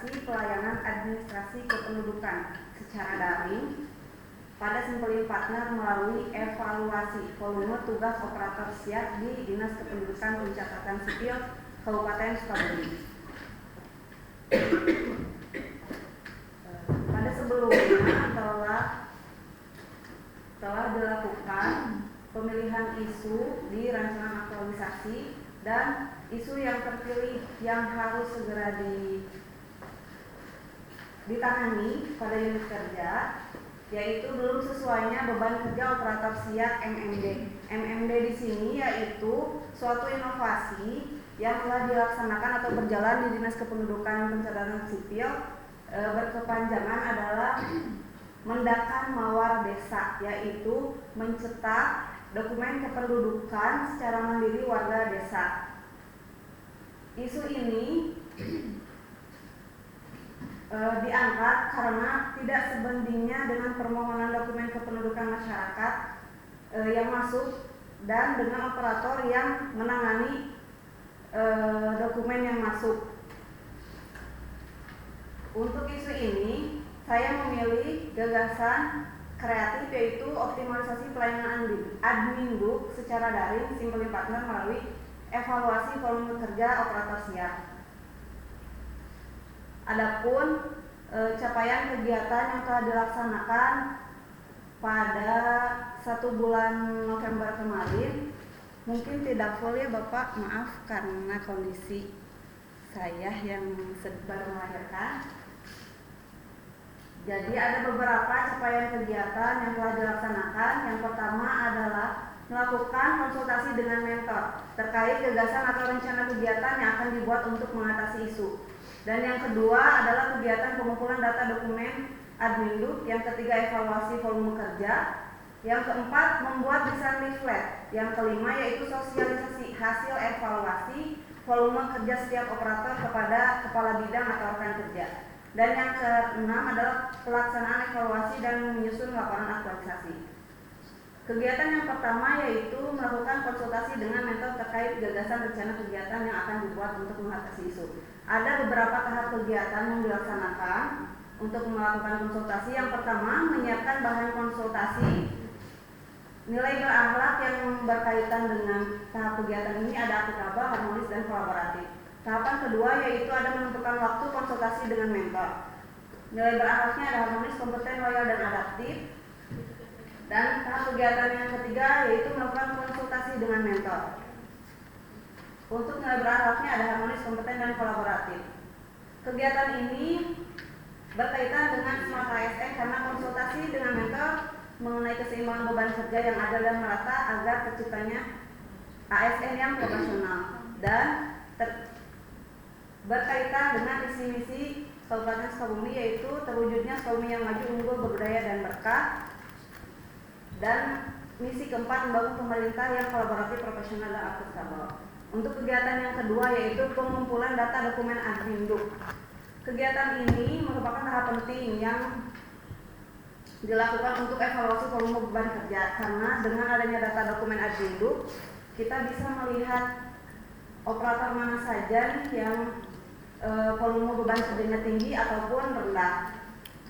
optimalisasi pelayanan administrasi kependudukan secara daring pada Simpelin Partner melalui evaluasi volume tugas operator siap di Dinas Kependudukan Pencatatan Sipil Kabupaten Sukabumi. Pada sebelumnya telah dilakukan pemilihan isu di rancangan aktualisasi dan isu yang terpilih yang harus segera ditangani pada unit kerja, yaitu belum sesuainya beban kerja operator siap MMD. MMD di sini yaitu suatu inovasi yang telah dilaksanakan atau berjalan di Dinas Kependudukan Pencatatan Sipil, berkepanjangan adalah Mendakan Mawar Desa, yaitu mencetak dokumen kependudukan secara mandiri warga desa. Isu ini diangkat karena tidak sebandingnya dengan permohonan dokumen kependudukan masyarakat yang masuk dan dengan operator yang menangani dokumen yang masuk. Untuk isu ini, saya memilih gagasan kreatif yaitu optimalisasi pelayanan adminduk secara daring Simpelin Partner melalui evaluasi volume kerja operator siap. Adapun capaian kegiatan yang telah dilaksanakan pada 1 bulan November kemarin, mungkin tidak full ya Bapak, maaf karena kondisi saya yang baru melahirkan. Jadi ada beberapa capaian kegiatan yang telah dilaksanakan. Yang pertama adalah melakukan konsultasi dengan mentor terkait gagasan atau rencana kegiatan yang akan dibuat untuk mengatasi isu. Dan yang kedua adalah kegiatan pengumpulan data dokumen adminduk. Yang ketiga evaluasi volume kerja. Yang keempat membuat desain leaflet. Yang kelima yaitu sosialisasi hasil evaluasi volume kerja setiap operator kepada kepala bidang atau rekan kerja. Dan yang keenam adalah pelaksanaan evaluasi dan menyusun laporan aktualisasi. Kegiatan yang pertama yaitu melakukan konsultasi dengan mentor terkait gagasan rencana kegiatan yang akan dibuat untuk mengatasi isu. Ada beberapa tahap kegiatan yang dilaksanakan untuk melakukan konsultasi. Yang pertama, menyiapkan bahan konsultasi. Nilai berakhlak yang berkaitan dengan tahap kegiatan ini ada akutabel, harmonis, dan kolaboratif. Tahapan kedua yaitu ada menentukan waktu konsultasi dengan mentor. Nilai berakhlaknya ada harmonis, kompeten, loyal, dan adaptif. Dan tahap kegiatan yang ketiga yaitu melakukan konsultasi dengan mentor. Untuk nilai berakhlaknya ada harmonis, kompeten, dan kolaboratif. Kegiatan ini berkaitan dengan Smart ASN karena konsultasi dengan mentor mengenai keseimbangan beban kerja yang adil dan merata agar terciptanya ASN yang profesional dan berkaitan dengan visi misi Kabupaten Sukabumi yaitu terwujudnya Sukabumi yang maju, unggul, berbudaya, dan berkah. Dan misi keempat membangun pemerintah yang kolaboratif, profesional, dan akuntabel. Untuk kegiatan yang kedua yaitu pengumpulan data dokumen adminduk. Kegiatan ini merupakan tahap penting yang dilakukan untuk evaluasi volume beban kerja karena dengan adanya data dokumen adminduk kita bisa melihat operator mana saja yang volume beban kerjanya tinggi ataupun rendah.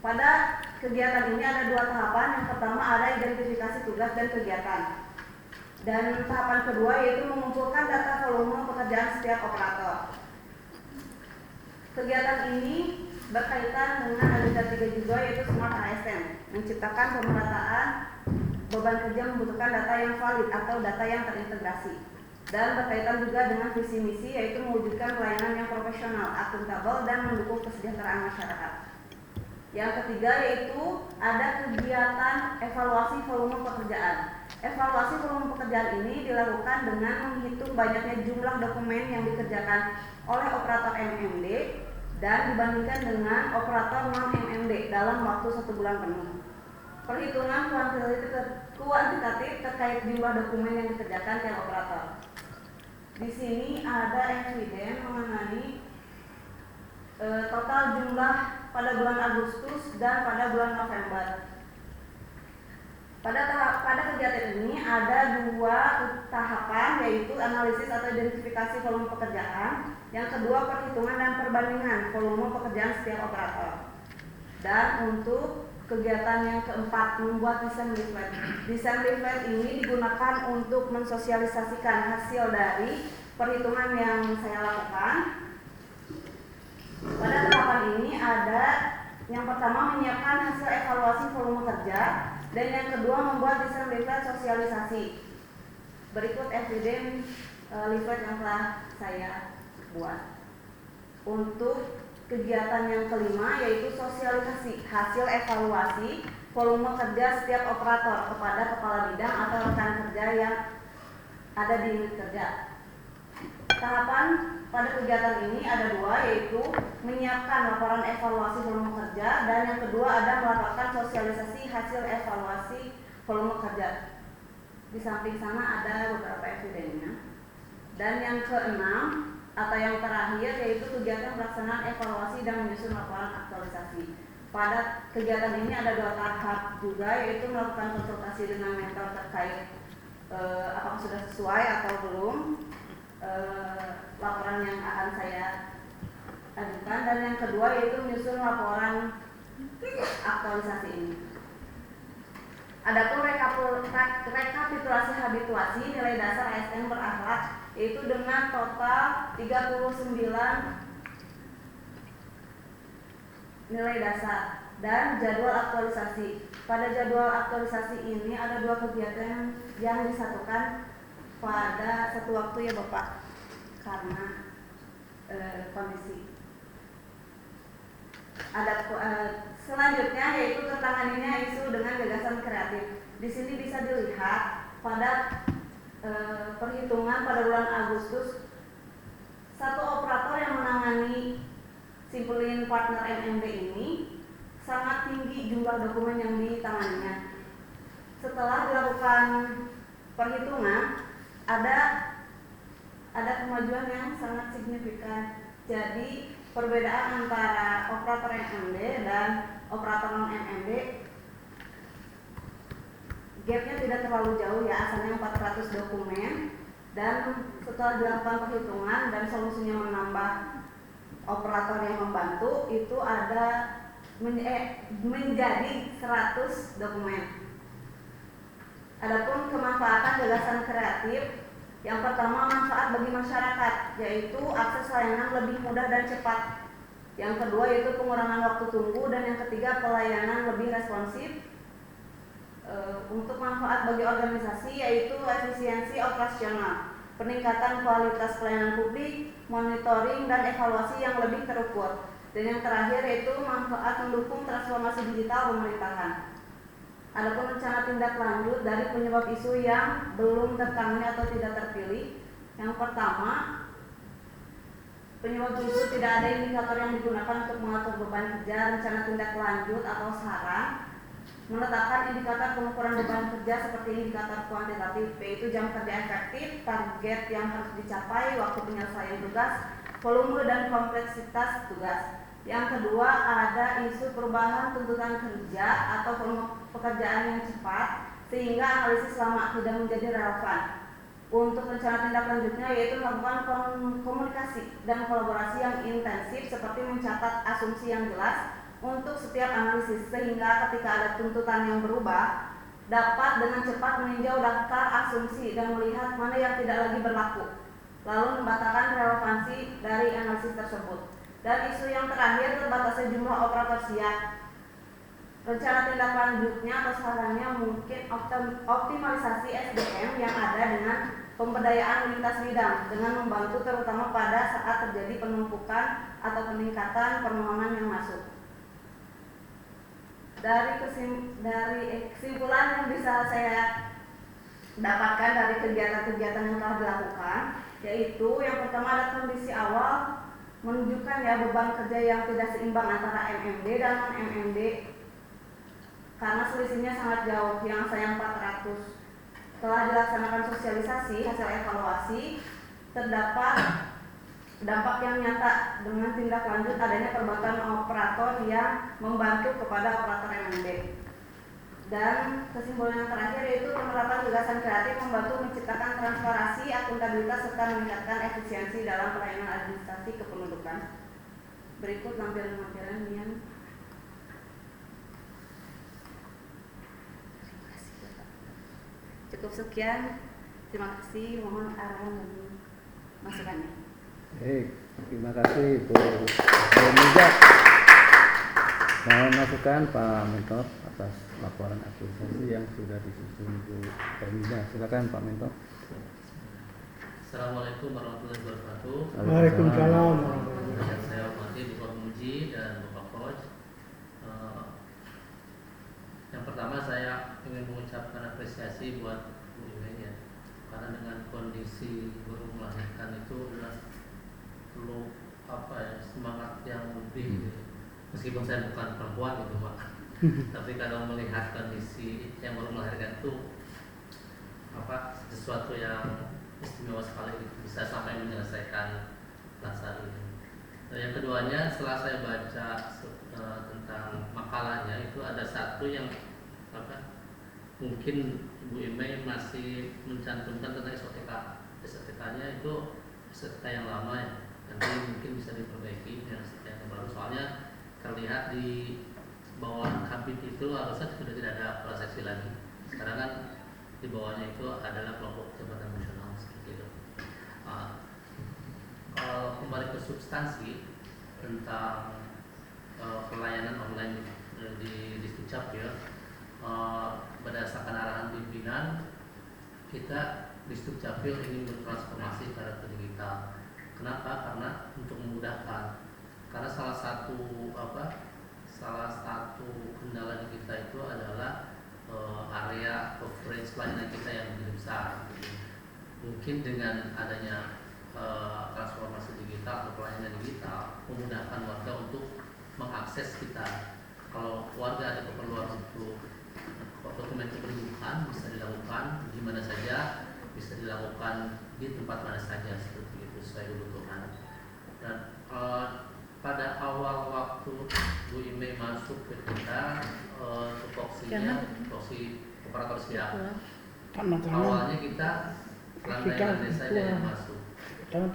Pada kegiatan ini ada dua tahapan. Yang pertama ada identifikasi tugas dan kegiatan. Dan tahapan kedua yaitu mengumpulkan data volume pekerjaan setiap operator. Kegiatan ini berkaitan dengan agenda 3 juga yaitu Smart ASN, menciptakan pemerataan beban kerja membutuhkan data yang valid atau data yang terintegrasi. Dan berkaitan juga dengan visi misi yaitu mewujudkan pelayanan yang profesional, akuntabel, dan mendukung kesejahteraan masyarakat. Yang ketiga yaitu ada kegiatan evaluasi volume pekerjaan. Evaluasi volume pekerjaan ini dilakukan dengan menghitung banyaknya jumlah dokumen yang dikerjakan oleh operator MMD dan dibandingkan dengan operator non-MMD dalam waktu 1 bulan penuh. Perhitungan kuantitatif terkait jumlah dokumen yang dikerjakan tiap operator. Di sini ada eviden mengenai total jumlah pada bulan Agustus dan pada bulan November. Pada kegiatan ini ada 2 tahapan, yaitu analisis atau identifikasi volume pekerjaan, yang kedua perhitungan dan perbandingan volume pekerjaan setiap operator. Dan untuk kegiatan yang keempat, membuat desain leaflet. Desain leaflet ini digunakan untuk mensosialisasikan hasil dari perhitungan yang saya lakukan. Pada tahapan ini ada yang pertama menyiapkan hasil evaluasi volume kerja, dan yang kedua membuat desain leaflet sosialisasi. Berikut evidence leaflet yang telah saya buat. Untuk kegiatan yang kelima, yaitu sosialisasi hasil evaluasi volume kerja setiap operator kepada kepala bidang atau rekan kerja yang ada di unit kerja. Tahapan pada kegiatan ini ada 2, yaitu menyiapkan laporan evaluasi volume kerja, dan yang kedua ada melakukan sosialisasi hasil evaluasi volume kerja. Di samping sana ada beberapa evidensinya. Dan yang keenam atau yang terakhir, yaitu kegiatan pelaksanaan evaluasi dan menyusun laporan aktualisasi. Pada kegiatan ini ada 2 tahap juga, yaitu melakukan konsultasi dengan mentor terkait apakah sudah sesuai atau belum laporan yang akan saya ajukan, dan yang kedua yaitu menyusun laporan aktualisasi ini. Adapun rekapitulasi habituasi nilai dasar ASN berakhlak, yaitu dengan total 39 nilai dasar dan jadwal aktualisasi. Pada jadwal aktualisasi ini ada 2 kegiatan yang disatukan pada satu waktu, ya Bapak, karena kondisi. Ada selanjutnya yaitu tertanganinya isu dengan gagasan kreatif. Di sini bisa dilihat pada perhitungan pada bulan Agustus, satu operator yang menangani Simpulin Partner MMB ini sangat tinggi jumlah dokumen yang ditanganinya. Setelah dilakukan perhitungan, ada kemajuan yang sangat signifikan. Jadi perbedaan antara operator MMB dan operator non MMB gapnya tidak terlalu jauh, ya, asalnya 400 dokumen, dan setelah dilakukan perhitungan dan solusinya menambah operator yang membantu, itu ada menjadi 100 dokumen. Adapun kemanfaatan gagasan kreatif, yang pertama manfaat bagi masyarakat, yaitu akses layanan lebih mudah dan cepat. Yang kedua yaitu pengurangan waktu tunggu, dan yang ketiga pelayanan lebih responsif. Untuk manfaat bagi organisasi yaitu efisiensi operasional, peningkatan kualitas pelayanan publik, monitoring dan evaluasi yang lebih terukur. Dan yang terakhir yaitu manfaat mendukung transformasi digital pemerintahan. Adapun rencana tindak lanjut dari penyebab isu yang belum tertangani atau tidak terpilih. Yang pertama, penyebab isu tidak ada indikator yang digunakan untuk mengatur beban kerja. Rencana tindak lanjut atau saran menetapkan indikator pengukuran beban kerja seperti indikator kuantitatif, yaitu jam kerja efektif, target yang harus dicapai, waktu penyelesaian tugas, volume dan kompleksitas tugas. Yang kedua, ada isu perubahan tuntutan kerja atau volume pekerjaan yang cepat sehingga analisis lama tidak menjadi relevan. Untuk rencana tindak lanjutnya yaitu melakukan komunikasi dan kolaborasi yang intensif seperti mencatat asumsi yang jelas untuk setiap analisis, sehingga ketika ada tuntutan yang berubah dapat dengan cepat meninjau daftar asumsi dan melihat mana yang tidak lagi berlaku, lalu membatalkan relevansi dari analisis tersebut. Dan isu yang terakhir, terbatasnya jumlah operator siap. Rencana tindak lanjutnya atau sarannya mungkin optimalisasi SDM yang ada dengan pemberdayaan lintas bidang dengan membantu terutama pada saat terjadi penumpukan atau peningkatan permohonan yang masuk. Dari kesimpulan yang bisa saya dapatkan dari kegiatan-kegiatan yang telah dilakukan, yaitu yang pertama ada kondisi awal menunjukkan ya beban kerja yang tidak seimbang antara MMD dan non MMD karena selisihnya sangat jauh, yang saya 400. Setelah dilaksanakan sosialisasi hasil evaluasi, terdapat dampak yang nyata dengan tindak lanjut adanya perbuatan operator yang membantu kepada operator MMD. Dan kesimpulan yang terakhir yaitu penerapan gagasan kreatif membantu menciptakan transparansi, akuntabilitas serta meningkatkan efisiensi dalam pelayanan administrasi kependudukan. Berikut lampiran-lampiran yang cukup sekian. Terima kasih. Mohon arahan dan masukannya. Baik, terima kasih Bu Mega. Mohon masukan Pak Mentor atas laporan administrasi yang sudah disusun Bu Mega. Silakan Pak Mentor. Assalamualaikum warahmatullahi wabarakatuh. Waalaikumsalam. Yang saya hormati Bapak Muji dan Bapak Coach. Yang pertama saya ingin mengucapkan apresiasi buat Bu Imen ya, karena dengan kondisi baru melahirkan itu perlu semangat yang lebih. Meskipun saya bukan perempuan gitu Pak, tapi kalau melihat kondisi yang baru melahirkan itu sesuatu yang istimewa sekali, bisa sampai menyelesaikan rasa ini. Yang keduanya, setelah saya baca tentang makalahnya itu ada satu yang mungkin Ibu Ime masih mencantumkan tentang SOTK. SOTK-nya itu SOTK yang lama ya, nanti mungkin bisa diperbaiki dengan SOTK yang baru. Soalnya terlihat di bawah kabit itu harusnya sudah tidak ada praseksi lagi. Sekarang kan di bawahnya itu adalah kelompok jabatan nasional seperti itu. Kalau kembali ke substansi tentang pelayanan online di Dukcapil, berdasarkan arahan pimpinan, kita di Dukcapil ingin bertransformasi ke digital. Kenapa? Karena untuk memudahkan. Karena salah satu kendala di kita itu adalah area coverage pelayanan kita yang lebih besar. Mungkin dengan adanya transformasi digital atau pelayanan digital memudahkan warga untuk mengakses kita. Kalau warga ada keperluan untuk dokumen kependudukan bisa dilakukan di mana saja, bisa dilakukan di tempat mana saja seperti itu sesuai kebutuhan. Dan pada awal waktu Bu Ime masuk ke kita, tupoksi operator siap. Awalnya kita landaian desa yang masuk. Karena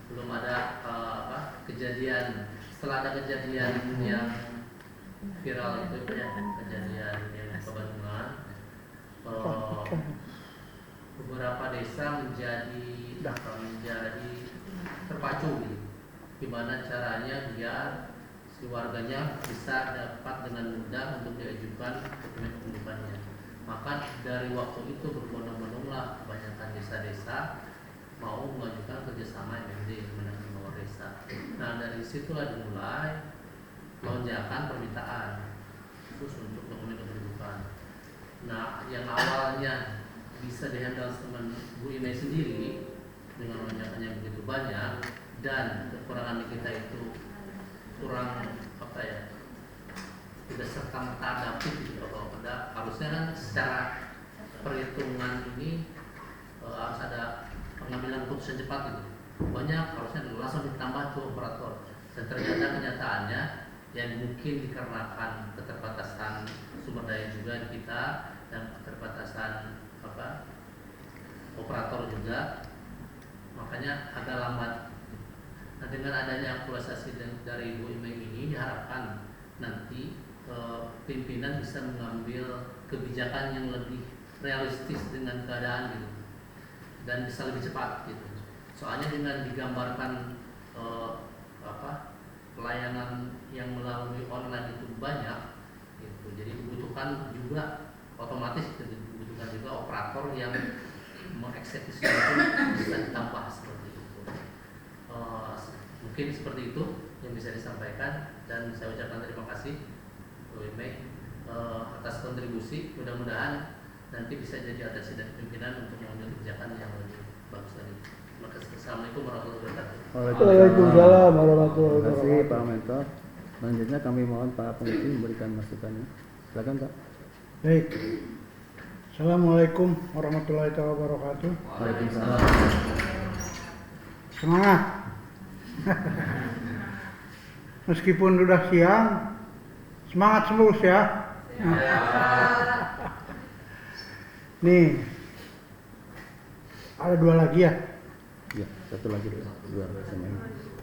belum ada kejadian. Setelah ada kejadian yang viral itu ya, kejadian yang kebandungan, beberapa desa menjadi terpacu gitu. Gimana caranya biar si warganya bisa dapat dengan mudah untuk diajukan dokumen kependudukannya. Maka dari waktu itu berbondong-bondonglah kebanyakan desa-desa mau mengajukan kerjasama MMD menangani bawah desa. Nah dari situlah dimulai lonjakan permintaan khusus untuk dokumen kependudukan. Nah yang awalnya bisa dihandle teman Bu Ime sendiri dengan lonjakan yang begitu banyak dan kekurangan di kita itu kurang tidak serta merta adaptif gitu. Kalau harusnya kan secara perhitungan ini harus ada pengambilan keputusan cepat gitu. Banyak harusnya langsung ditambah tuh operator. Dan ternyata kenyataannya yang mungkin dikarenakan keterbatasan sumber daya juga di kita dan keterbatasan operator juga, makanya agak lambat. Nah dengan adanya aktualisasi dari Bu Ime ini diharapkan nanti pimpinan bisa mengambil kebijakan yang lebih realistis dengan keadaan gitu dan bisa lebih cepat gitu. Soalnya dengan digambarkan pelayanan yang melalui online itu banyak gitu. Jadi dibutuhkan juga otomatis dibutuhkan juga operator yang mengeksekusi itu bisa ditambah seperti itu. Mungkin seperti itu yang bisa disampaikan dan saya ucapkan terima kasih Bu Ime atas kontribusi. Mudah-mudahan nanti bisa jadi atensi dari pimpinan untuk mengambil kebijakan yang lebih bagus lagi. Terima kasih. Assalamualaikum warahmatullahi wabarakatuh. Waalaikumsalam warahmatullahi wabarakatuh. Terima kasih Pak Mentor. Selanjutnya kami mohon Pak Penguji memberikan masukannya. Silakan Pak. Baik. Assalamualaikum warahmatullahi wabarakatuh. Waalaikumsalam. Semangat. Meskipun sudah siang, semangat terus ya. Nih, ada 2 lagi ya. Ya, satu lagi dua sama ini.